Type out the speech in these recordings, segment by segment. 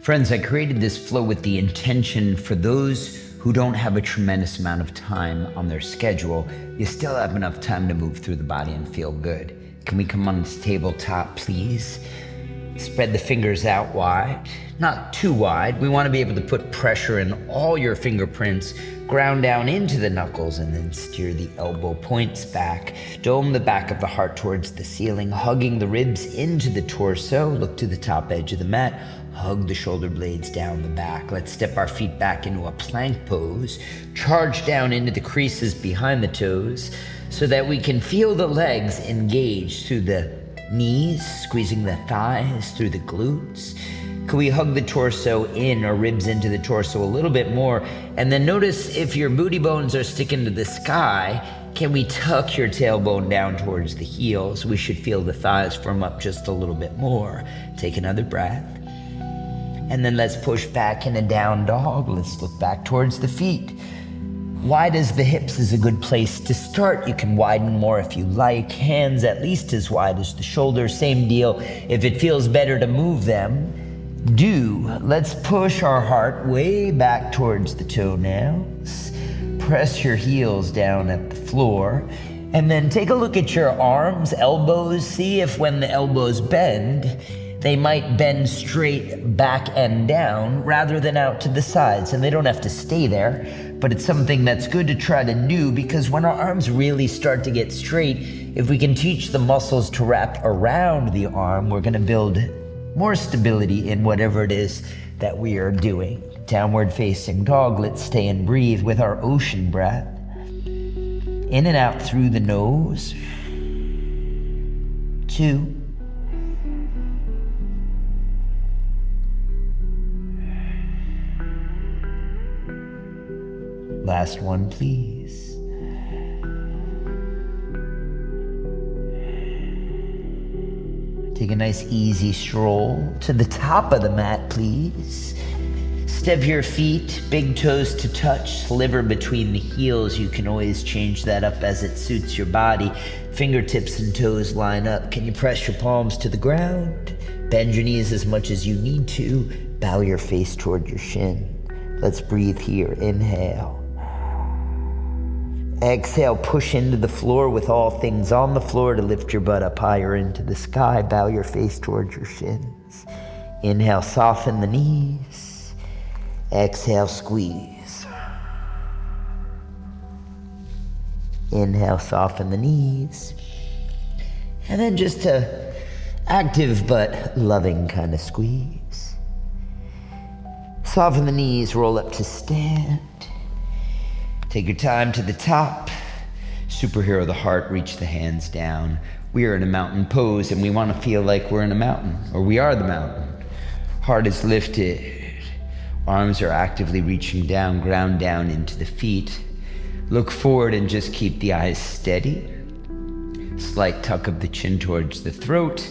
Friends, I created this flow with the intention for those who don't have a tremendous amount of time on their schedule. You still have enough time to move through the body and feel good. Can we come on this tabletop, please? Spread the fingers out wide, not too wide. We want to be able to put pressure in all your fingerprints, ground down into the knuckles, and then steer the elbow points back. Dome the back of the heart towards the ceiling, hugging the ribs into the torso. Look to the top edge of the mat. Hug the shoulder blades down the back. Let's step our feet back into a plank pose. Charge down into the creases behind the toes so that we can feel the legs engage through the knees, squeezing the thighs through the glutes. Can we hug the torso in, or ribs into the torso a little bit more? And then notice if your booty bones are sticking to the sky, can we tuck your tailbone down towards the heels? We should feel the thighs firm up just a little bit more. Take another breath. And then let's push back in a down dog. Let's look back towards the feet. Wide as the hips is a good place to start. You can widen more if you like. Hands at least as wide as the shoulders. Same deal. If it feels better to move them, do. Let's push our heart way back towards the toenails. Press your heels down at the floor. And then take a look at your arms, elbows. See if when the elbows bend, they might bend straight back and down rather than out to the sides. And they don't have to stay there, but it's something that's good to try to do, because when our arms really start to get straight, if we can teach the muscles to wrap around the arm, we're gonna build more stability in whatever it is that we are doing. Downward facing dog. Let's stay and breathe with our ocean breath. In and out through the nose. 2. Last one, please. Take a nice easy stroll to the top of the mat, please. Step your feet, big toes to touch, sliver between the heels. You can always change that up as it suits your body. Fingertips and toes line up. Can you press your palms to the ground? Bend your knees as much as you need to. Bow your face toward your shin. Let's breathe here. Inhale. Exhale, push into the floor with all things on the floor to lift your butt up higher into the sky. Bow your face towards your shins. Inhale, soften the knees. Exhale, squeeze. Inhale, soften the knees. And then just a active but loving kind of squeeze. Soften the knees, roll up to stand. Take your time to the top. Superhero of the heart, reach the hands down. We are in a mountain pose, and we want to feel like we're in a mountain, or we are the mountain. Heart is lifted. Arms are actively reaching down, ground down into the feet. Look forward and just keep the eyes steady. Slight tuck of the chin towards the throat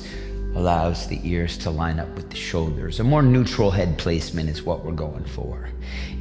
allows the ears to line up with the shoulders. A more neutral head placement is what we're going for.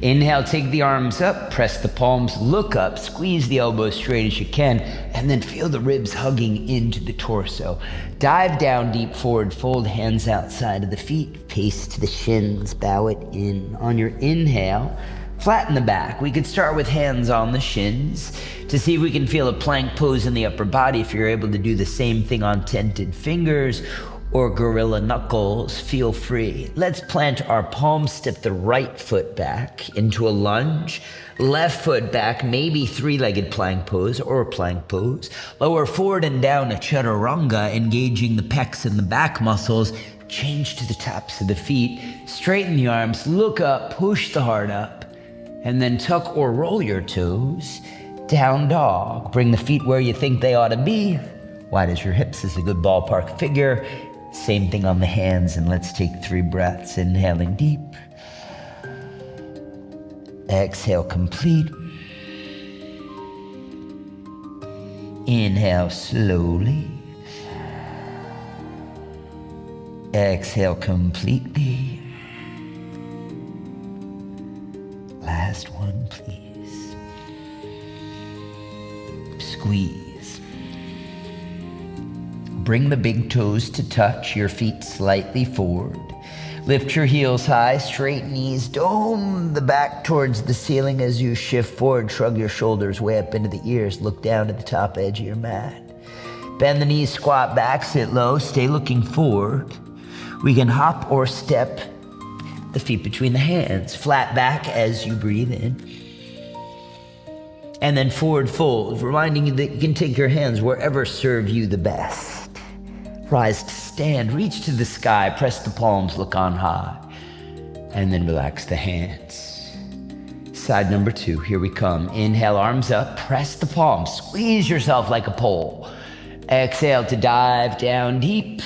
Inhale, take the arms up, press the palms, look up, squeeze the elbows straight as you can, and then feel the ribs hugging into the torso. Dive down deep forward, fold hands outside of the feet, face to the shins, bow it in. On your inhale, flatten the back. We could start with hands on the shins to see if we can feel a plank pose in the upper body. If you're able to do the same thing on tented fingers or gorilla knuckles, feel free. Let's plant our palms, step the right foot back into a lunge, left foot back, maybe three-legged plank pose or a plank pose. Lower forward and down, a chaturanga, engaging the pecs and the back muscles. Change to the tops of the feet, straighten the arms, look up, push the heart up, and then tuck or roll your toes. Down dog. Bring the feet where you think they ought to be. Wide as your hips is a good ballpark figure. Same thing on the hands, and let's take 3 breaths. Inhaling deep. Exhale, complete. Inhale slowly. Exhale completely. Last one, please. Squeeze. Bring the big toes to touch, your feet slightly forward. Lift your heels high, straighten knees, dome the back towards the ceiling as you shift forward. Shrug your shoulders way up into the ears. Look down at the top edge of your mat. Bend the knees, squat back, sit low, stay looking forward. We can hop or step the feet between the hands. Flat back as you breathe in. And then forward fold, reminding you that you can take your hands wherever serve you the best. Rise to stand, reach to the sky, press the palms, look on high, and then relax the hands. Side number 2, here we come. Inhale, arms up, press the palms, squeeze yourself like a pole. Exhale to dive down deep.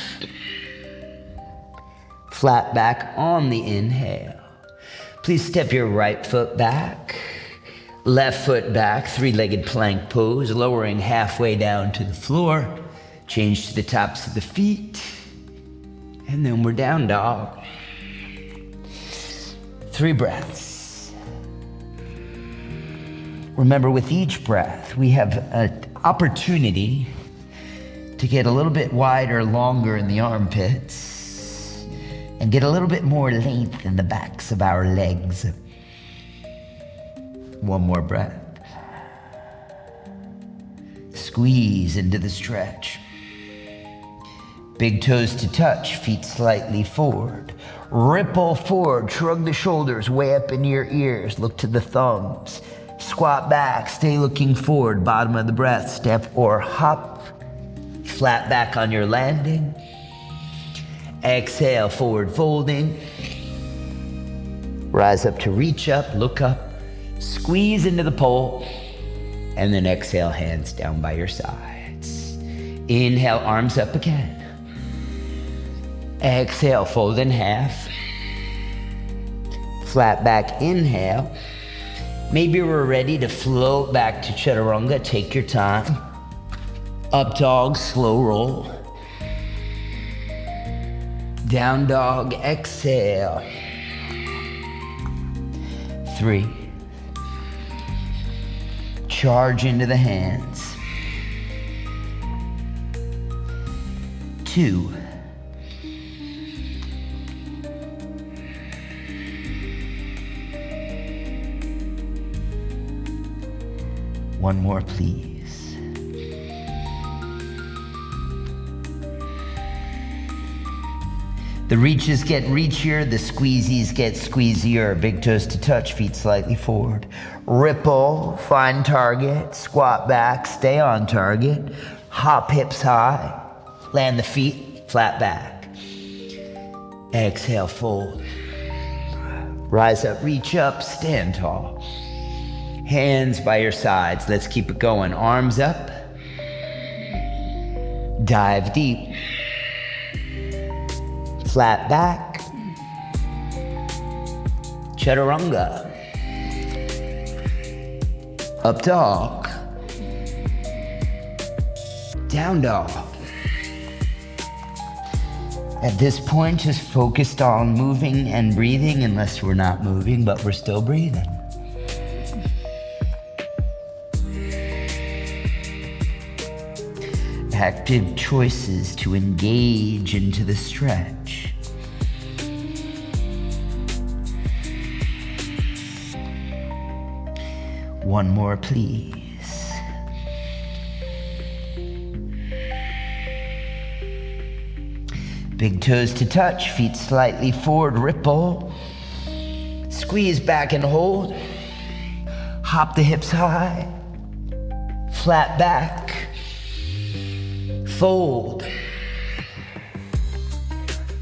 Flat back on the inhale. Please step your right foot back, left foot back, three-legged plank pose, lowering halfway down to the floor. Change to the tops of the feet. And then we're down dog. 3 breaths. Remember, with each breath, we have an opportunity to get a little bit wider, longer in the armpits and get a little bit more length in the backs of our legs. 1 more breath. Squeeze into the stretch. Big toes to touch, feet slightly forward. Ripple forward, shrug the shoulders way up in your ears. Look to the thumbs. Squat back, stay looking forward. Bottom of the breath, step or hop. Flat back on your landing. Exhale, forward folding. Rise up to reach up, look up. Squeeze into the pole. And then exhale, hands down by your sides. Inhale, arms up again. Exhale, fold in half. Flat back, inhale. Maybe we're ready to float back to chaturanga. Take your time. Up dog, slow roll. Down dog, exhale. 3. Charge into the hands. 2. 1 more, please. The reaches get reachier, the squeezies get squeezier. Big toes to touch, feet slightly forward. Ripple, find target, squat back, stay on target. Hop hips high, land the feet, flat back. Exhale, fold. Rise up, reach up, stand tall. Hands by your sides. Let's keep it going. Arms up. Dive deep. Flat back. Chaturanga. Up dog. Down dog. At this point, just focused on moving and breathing, unless we're not moving, but we're still breathing. Active choices to engage into the stretch. One more, please. Big toes to touch, feet slightly forward, ripple. Squeeze back and hold. Hop the hips high. Flat back. Fold.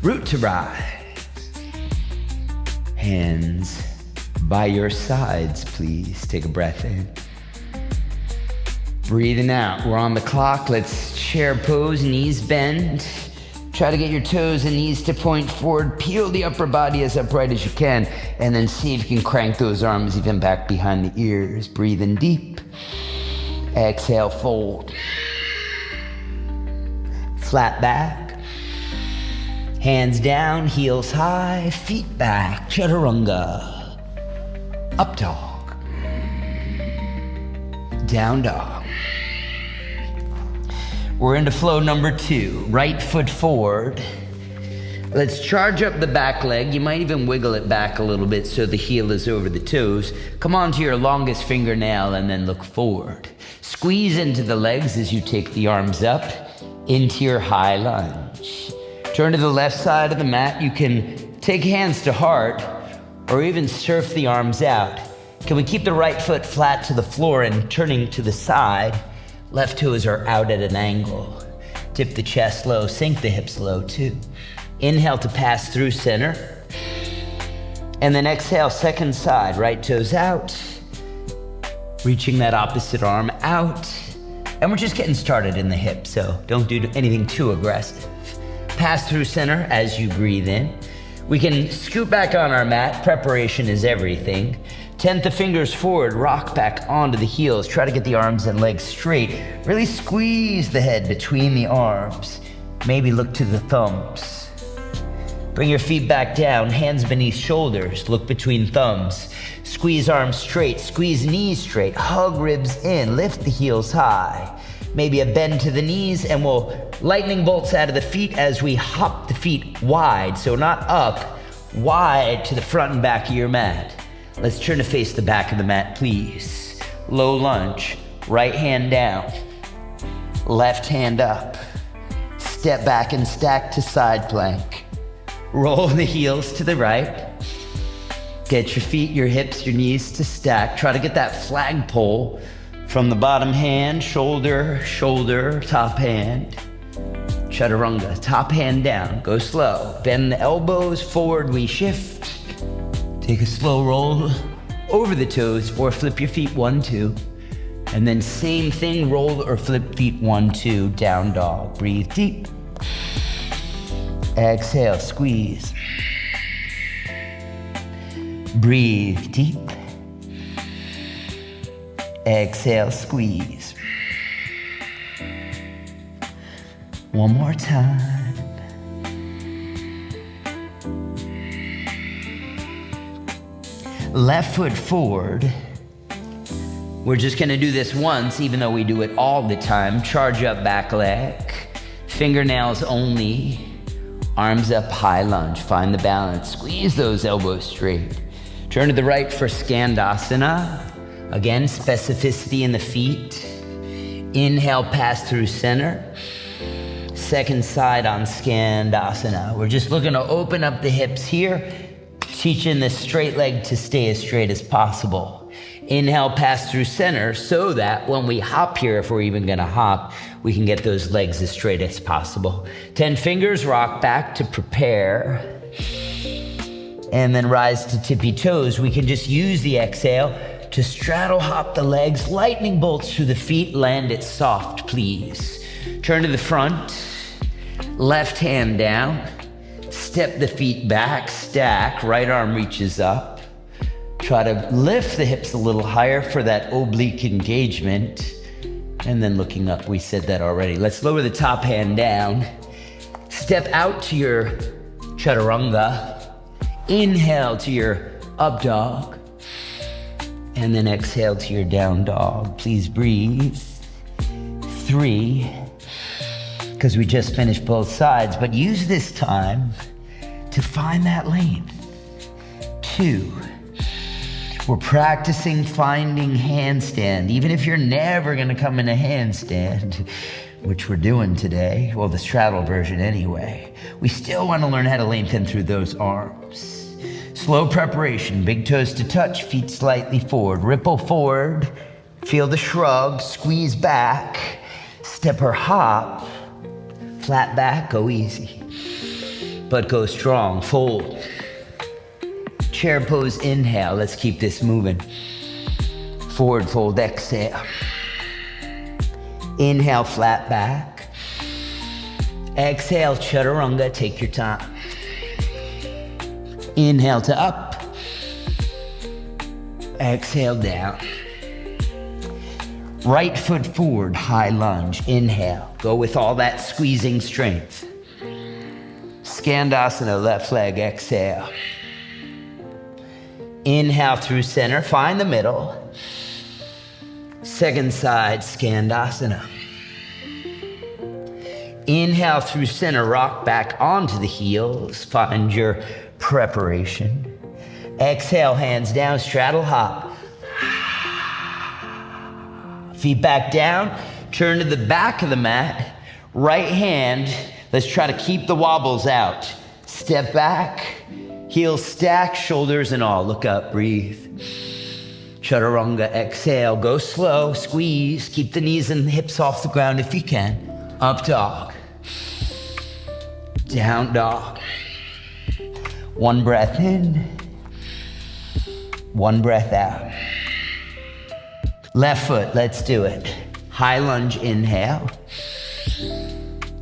Root to rise. Hands by your sides, please. Take a breath in. Breathing out. We're on the clock. Let's chair pose, knees bend. Try to get your toes and knees to point forward. Peel the upper body as upright as you can. And then see if you can crank those arms even back behind the ears. Breathe in deep. Exhale, fold. Flat back. Hands down, heels high, feet back. Chaturanga. Up dog. Down dog. We're into flow number 2. Right foot forward. Let's charge up the back leg. You might even wiggle it back a little bit so the heel is over the toes. Come onto your longest fingernail and then look forward. Squeeze into the legs as you take the arms up into your high lunge. Turn to the left side of the mat. You can take hands to heart or even surf the arms out. Can we keep the right foot flat to the floor and turning to the side? Left toes are out at an angle. Tip the chest low, sink the hips low too. Inhale to pass through center. And then exhale, second side, right toes out. Reaching that opposite arm out. And we're just getting started in the hip, so don't do anything too aggressive. Pass through center as you breathe in. We can scoot back on our mat. Preparation is everything. Tent the fingers forward, rock back onto the heels. Try to get the arms and legs straight. Really squeeze the head between the arms. Maybe look to the thumbs. Bring your feet back down, hands beneath shoulders. Look between thumbs. Squeeze arms straight, squeeze knees straight. Hug ribs in, lift the heels high. Maybe a bend to the knees, and we'll lightning bolts out of the feet as we hop the feet wide. So not up, wide to the front and back of your mat. Let's turn to face the back of the mat, please. Low lunge, right hand down, left hand up. Step back and stack to side plank. Roll the heels to the right. Get your feet, your hips, your knees to stack. Try to get that flagpole from the bottom hand, shoulder, shoulder, top hand. Chaturanga, top hand down, go slow. Bend the elbows forward, we shift. Take a slow roll over the toes or flip your feet 1, 2. And then same thing, roll or flip feet 1, 2, down dog. Breathe deep. Exhale, squeeze. Breathe deep. Exhale, squeeze. One more time. Left foot forward. We're just gonna do this once, even though we do it all the time. Charge up back leg. Fingernails only. Arms up, high lunge. Find the balance. Squeeze those elbows straight. Turn to the right for Skandasana. Again, specificity in the feet. Inhale, pass through center. Second side on Skandasana. We're just looking to open up the hips here, teaching the straight leg to stay as straight as possible. Inhale, pass through center so that when we hop here, if we're even gonna hop, we can get those legs as straight as possible. 10 fingers, rock back to prepare. And then rise to tippy toes. We can just use the exhale to straddle hop the legs, lightning bolts through the feet, land it soft, please. Turn to the front, left hand down, step the feet back, stack, right arm reaches up. Try to lift the hips a little higher for that oblique engagement. And then looking up, we said that already. Let's lower the top hand down. Step out to your chaturanga. Inhale to your up dog. And then exhale to your down dog. Please breathe. 3, because we just finished both sides, but use this time to find that lane. 2, we're practicing finding handstand. Even if you're never gonna come in a handstand, which we're doing today, well, the straddle version anyway, we still wanna learn how to lengthen through those arms. Slow preparation, big toes to touch, feet slightly forward. Ripple forward, feel the shrug, squeeze back, step or hop, flat back, go easy. But go strong, fold. Chair pose, inhale, let's keep this moving. Forward fold, exhale. Inhale, flat back. Exhale, chaturanga, take your time. Inhale to up. Exhale down. Right foot forward, high lunge. Inhale. Go with all that squeezing strength. Skandasana, left leg, exhale. Inhale through center, find the middle. Second side, Skandasana. Inhale through center, rock back onto the heels. Find your preparation. Exhale, hands down, straddle hop. Feet back down, turn to the back of the mat. Right hand, let's try to keep the wobbles out. Step back, heels stack, shoulders and all. Look up, breathe. Chaturanga, exhale, go slow, squeeze. Keep the knees and the hips off the ground if you can. Up dog. Down dog. One breath in. One breath out. Left foot, let's do it. High lunge, inhale.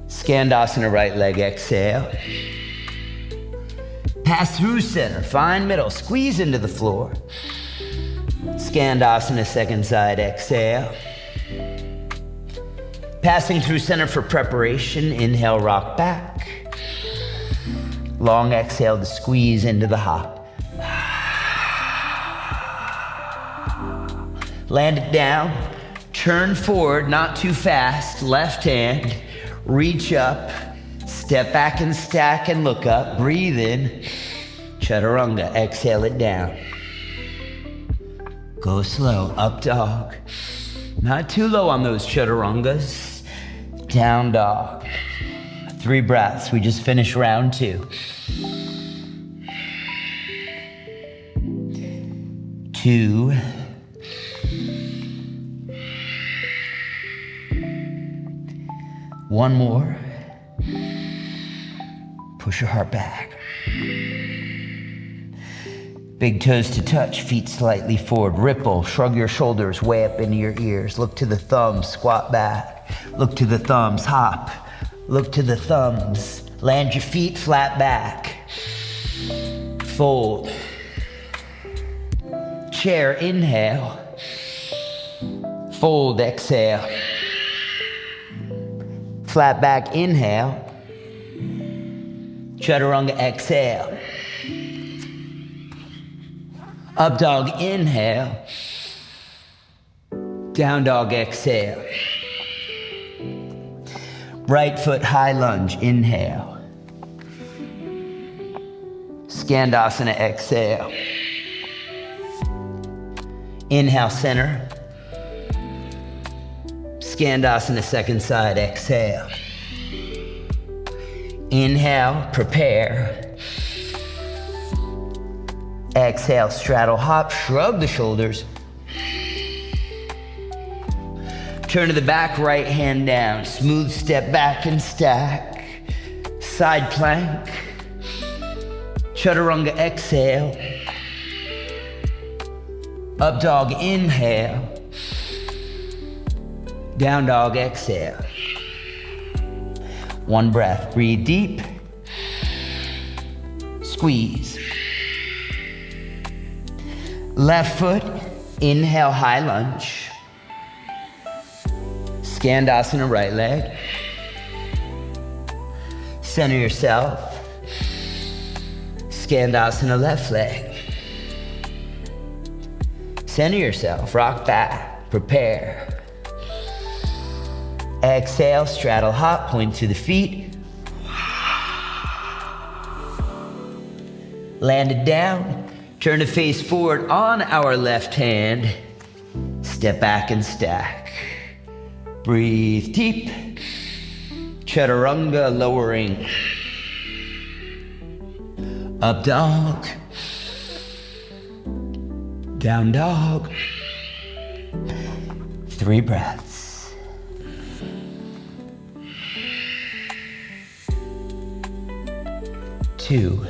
Skandasana, right leg, exhale. Pass through center, find middle, squeeze into the floor. Skandasana, second side, exhale. Passing through center for preparation, inhale, rock back. Long exhale to squeeze into the hop. Land it down, turn forward, not too fast, left hand, reach up, step back and stack and look up, breathe in, chaturanga, exhale it down. Go slow, up dog. Not too low on those chaturangas. Down dog. 3 breaths, we just finished round 2. 2. One more. Push your heart back. Big toes to touch, feet slightly forward. Ripple, shrug your shoulders way up into your ears. Look to the thumbs, squat back. Look to the thumbs, hop. Look to the thumbs. Land your feet flat back. Fold. Chair, inhale. Fold, exhale. Flat back, inhale. Chaturanga, exhale. Up dog, inhale. Down dog, exhale. Right foot, high lunge, inhale. Skandasana, exhale. Inhale, center. Skandasana, second side, exhale. Inhale, prepare. Exhale, straddle hop, shrug the shoulders. Turn to the back, right hand down. Smooth step back and stack. Side plank. Chaturanga, exhale. Up dog, inhale. Down dog, exhale. One breath, breathe deep. Squeeze. Left foot, inhale, high lunge. Skandasana, right leg. Center yourself. Skandasana, left leg. Center yourself, rock back, prepare. Exhale, straddle hop, point to the feet. Land it down. Turn to face forward on our left hand. Step back and stack. Breathe deep. Chaturanga, lowering. Up dog. Down dog. 3 breaths. Two.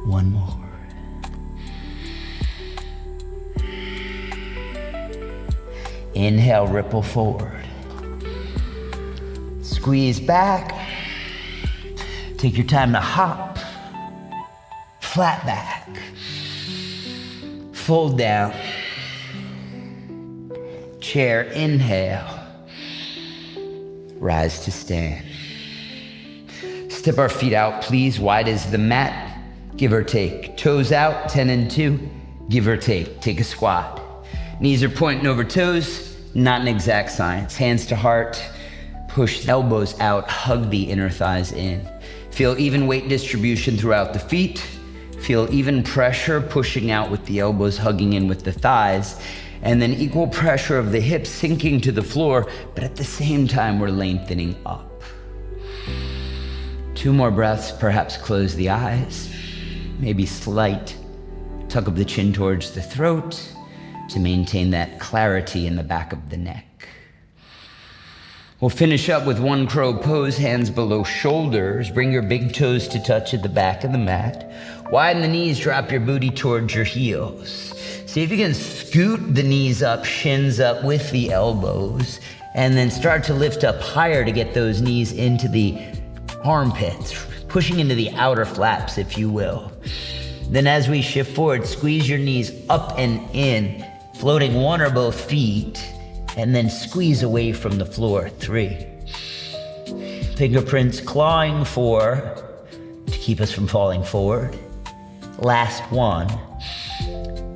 One more. Inhale, ripple forward. Squeeze back. Take your time to hop. Flat back. Fold down. Chair, inhale. Rise to stand. Step our feet out, please, wide as the mat, give or take. Toes out, 10 and 2, give or take. Take a squat. Knees are pointing over toes, not an exact science. Hands to heart, push elbows out, hug the inner thighs in. Feel even weight distribution throughout the feet. Feel even pressure pushing out with the elbows hugging in with the thighs. And then equal pressure of the hips sinking to the floor, but at the same time we're lengthening up. 2 more breaths, perhaps close the eyes. Maybe slight tuck of the chin towards the throat to maintain that clarity in the back of the neck. We'll finish up with one crow pose, hands below shoulders. Bring your big toes to touch at the back of the mat. Widen the knees, drop your booty towards your heels. See if you can scoot the knees up, shins up with the elbows, and then start to lift up higher to get those knees into the armpits, pushing into the outer flaps, if you will. Then as we shift forward, squeeze your knees up and in, floating one or both feet, and then squeeze away from the floor. 3. Fingerprints clawing 4 to keep us from falling forward. Last 1.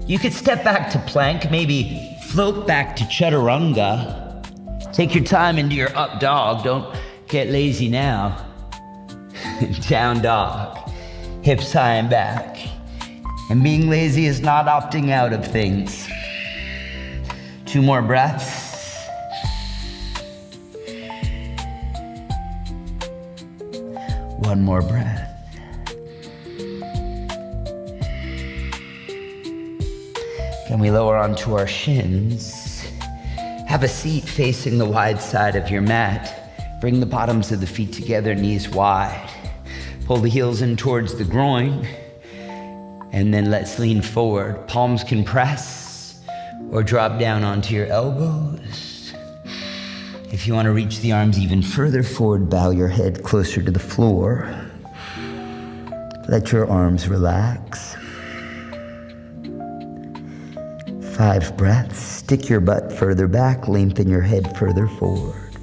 You could step back to plank, maybe float back to chaturanga. Take your time into your up dog. Don't get lazy now. Down dog. Hips high and back. And being lazy is not opting out of things. 2 more breaths. One more breath. Can we lower onto our shins? Have a seat facing the wide side of your mat. Bring the bottoms of the feet together, knees wide. Pull the heels in towards the groin. And then let's lean forward. Palms can press or drop down onto your elbows. If you want to reach the arms even further forward, bow your head closer to the floor. Let your arms relax. 5 breaths. Stick your butt further back, lengthen your head further forward.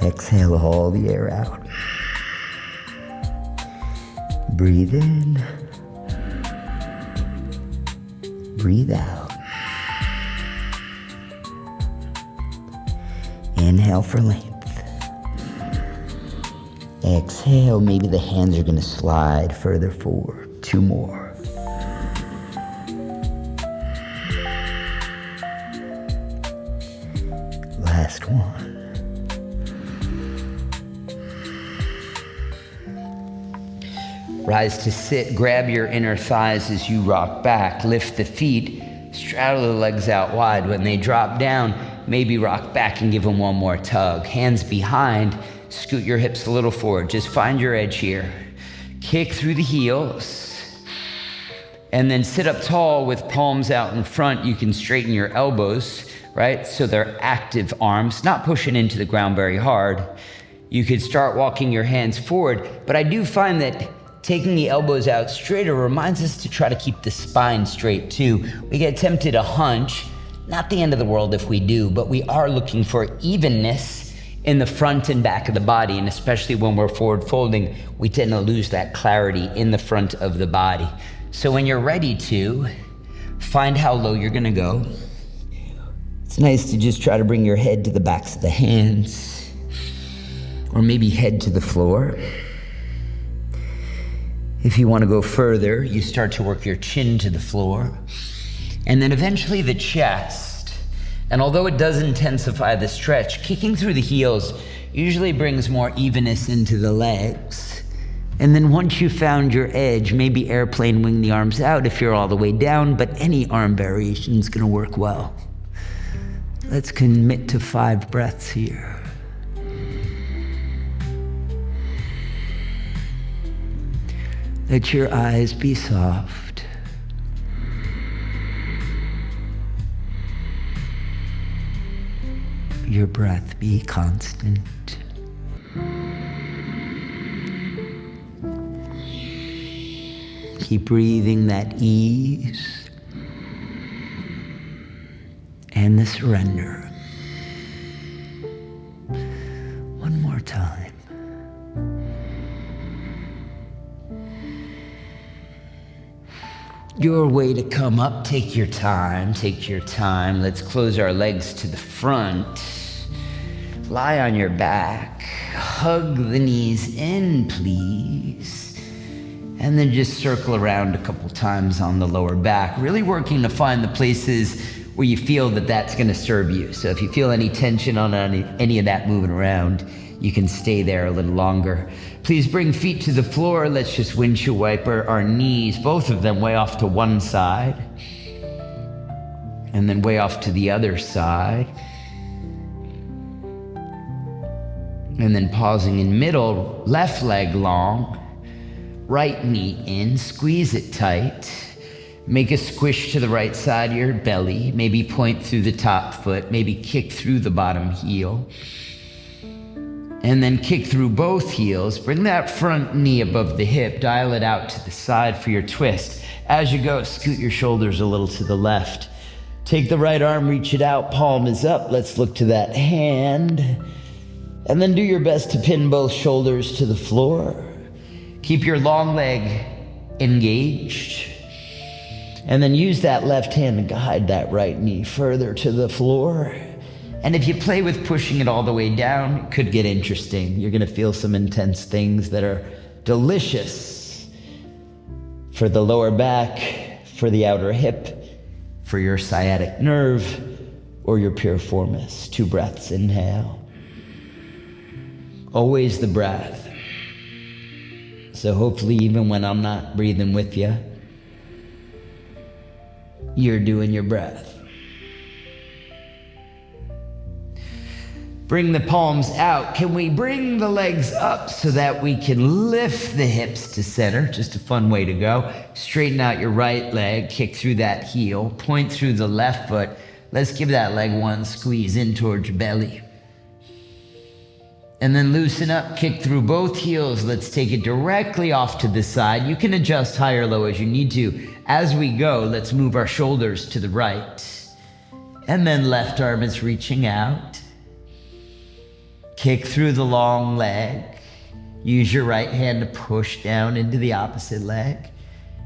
Exhale all the air out. Breathe in. Breathe out. Inhale for length. Exhale, maybe the hands are going to slide further forward. 2 more. Last 1. Rise to sit, grab your inner thighs as you rock back, lift the feet, straddle the legs out wide. When they drop down, maybe rock back and give them one more tug. Hands behind, scoot your hips a little forward. Just find your edge here. Kick through the heels. And then sit up tall with palms out in front. You can straighten your elbows, right? So they're active arms, not pushing into the ground very hard. You could start walking your hands forward, but I do find that taking the elbows out straighter reminds us to try to keep the spine straight too. We get tempted to hunch, not the end of the world if we do, but we are looking for evenness in the front and back of the body, and especially when we're forward folding, we tend to lose that clarity in the front of the body. So when you're ready to, find how low you're gonna go. It's nice to just try to bring your head to the backs of the hands, or maybe head to the floor. If you want to go further, you start to work your chin to the floor, and then eventually the chest. And although it does intensify the stretch, kicking through the heels usually brings more evenness into the legs. And then once you've found your edge, maybe airplane wing the arms out if you're all the way down, but any arm variation is going to work well. Let's commit to 5 breaths here. Let your eyes be soft. Your breath be constant. Keep breathing that ease and the surrender. One more time. your way to come up. Take your time, take your time. Let's close our legs to the front. Lie on your back. Hug the knees in, please. And then just circle around a couple times on the lower back, really working to find the places where you feel that that's going to serve you. So if you feel any tension on any of that moving around, you can stay there a little longer. Please bring feet to the floor. Let's just windshield wiper our knees, both of them way off to one side, and then way off to the other side. And then pausing in middle, left leg long, right knee in, squeeze it tight. Make a squish to the right side of your belly. Maybe point through the top foot, maybe kick through the bottom heel. And then kick through both heels. Bring that front knee above the hip. Dial it out to the side for your twist. As you go, scoot your shoulders a little to the left. Take the right arm, reach it out, palm is up. Let's look to that hand. And then do your best to pin both shoulders to the floor. Keep your long leg engaged. And then use that left hand to guide that right knee further to the floor. And if you play with pushing it all the way down, it could get interesting. You're gonna feel some intense things that are delicious for the lower back, for the outer hip, for your sciatic nerve, or your piriformis. 2 breaths, inhale. Always the breath. So hopefully even when I'm not breathing with you, you're doing your breath. Bring the palms out. Can we bring the legs up so that we can lift the hips to center? Just a fun way to go. Straighten out your right leg, kick through that heel, point through the left foot. Let's give that leg one squeeze in towards your belly. And then loosen up, kick through both heels. Let's take it directly off to the side. You can adjust high or low as you need to. As we go, let's move our shoulders to the right. And then left arm is reaching out. Kick through the long leg. Use your right hand to push down into the opposite leg.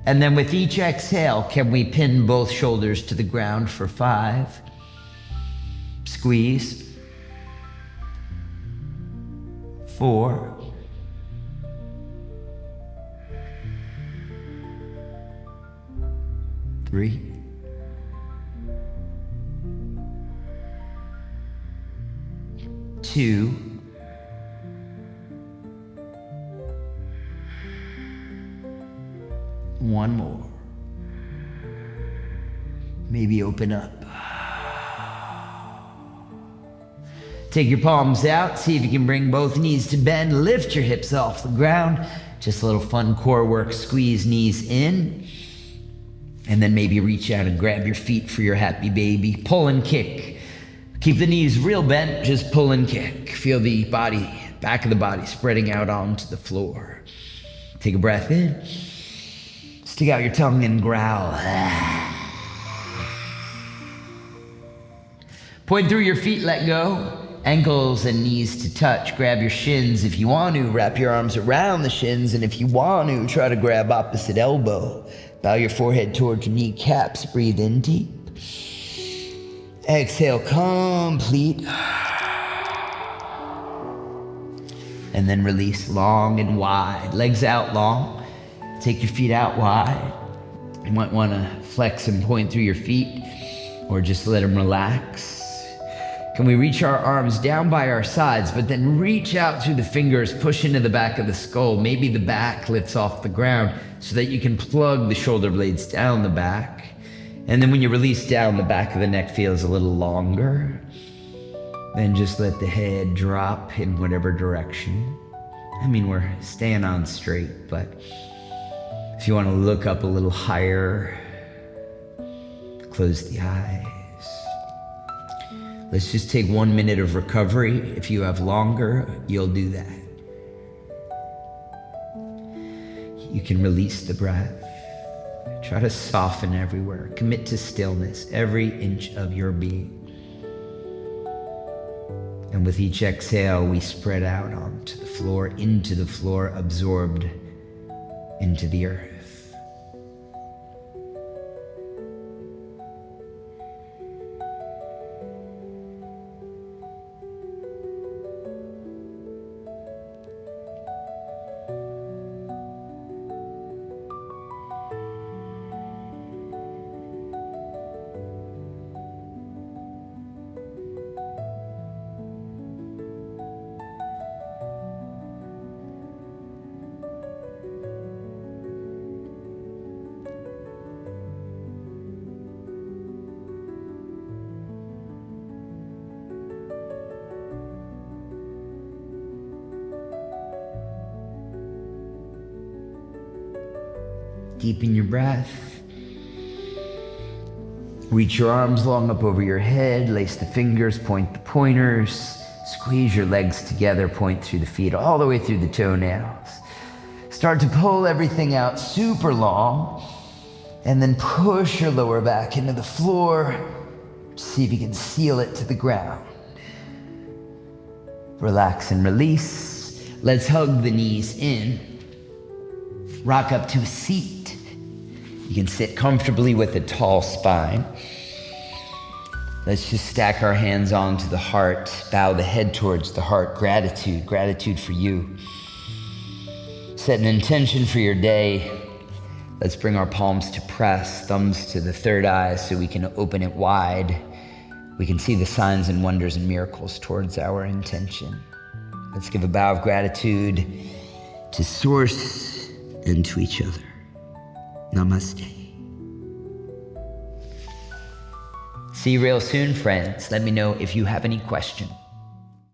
And then with each exhale, can we pin both shoulders to the ground for 5? Squeeze. 4. 3. 2. 1 more. Maybe open up. Take your palms out. See if you can bring both knees to bend. Lift your hips off the ground. Just a little fun core work. Squeeze knees in. And then maybe reach out and grab your feet for your happy baby. Pull and kick. Keep the knees real bent. Just pull and kick. Feel the body, back of the body spreading out onto the floor. Take a breath in. Stick out your tongue and growl. Point through your feet, let go. Ankles and knees to touch. Grab your shins if you want to. Wrap your arms around the shins. And if you want to, try to grab opposite elbow. Bow your forehead towards your kneecaps. Breathe in deep. Exhale, complete. And then release long and wide. Legs out long. Take your feet out wide. You might want to flex and point through your feet, or just let them relax. Can we reach our arms down by our sides, but then reach out through the fingers, push into the back of the skull. Maybe the back lifts off the ground so that you can plug the shoulder blades down the back. And then when you release down, the back of the neck feels a little longer. Then just let the head drop in whatever direction. I mean, we're staying on straight, but if you want to look up a little higher, close the eyes. Let's just take 1 minute of recovery. If you have longer, you'll do that. You can release the breath. Try to soften everywhere. Commit to stillness, every inch of your being. And with each exhale, we spread out onto the floor, into the floor, absorbed into the earth. deepen your breath. Reach your arms long up over your head, lace the fingers, point the pointers, squeeze your legs together, point through the feet, all the way through the toenails. Start to pull everything out super long, and then push your lower back into the floor. See if you can seal it to the ground. Relax and release. Let's hug the knees in. Rock up to a seat. You can sit comfortably with a tall spine. Let's just stack our hands onto the heart, bow the head towards the heart. Gratitude for you. Set an intention for your day. Let's bring our palms to press, thumbs to the third eye so we can open it wide. We can see the signs and wonders and miracles towards our intention. Let's give a bow of gratitude to Source and to each other. Namaste. See you real soon, friends. Let me know if you have any questions.